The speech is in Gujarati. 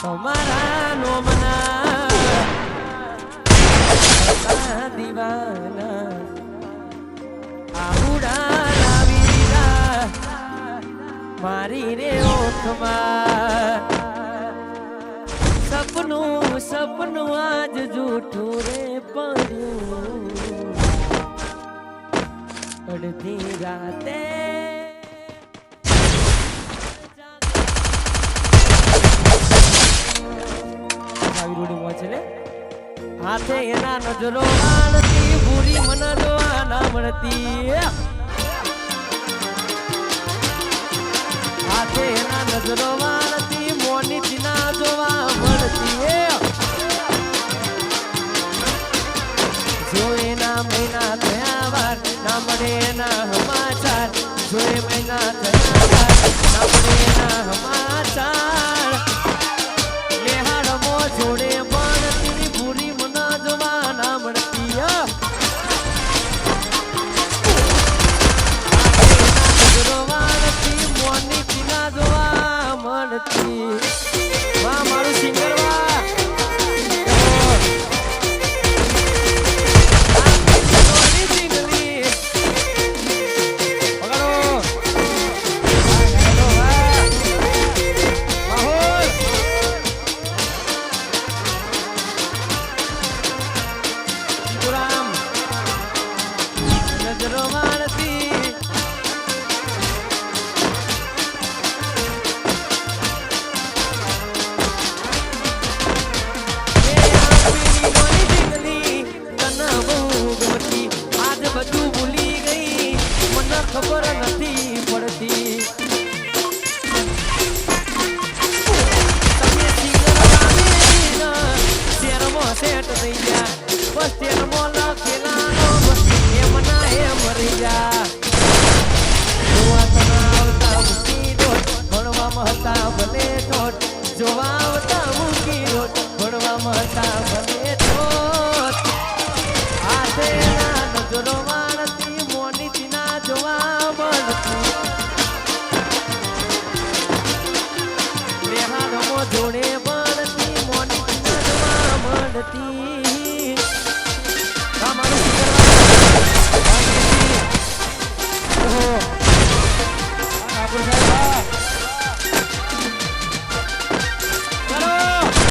અમારા નોમના દીવાના આહુડા લાવી દીધા મારી રે ઓખમાં સપનું સપનું આજ જૂઠું રે પડ્યું અડધી રાતે હાથે એના નજરો વાળતી ભૂરી મન જોવા ના મળતી હાથે એના નજરો વાળતી મોની દિના જોવા મળતી જો એના મહિના થયા વાર ના મળે એના સમાચાર જો એ મહિના થયા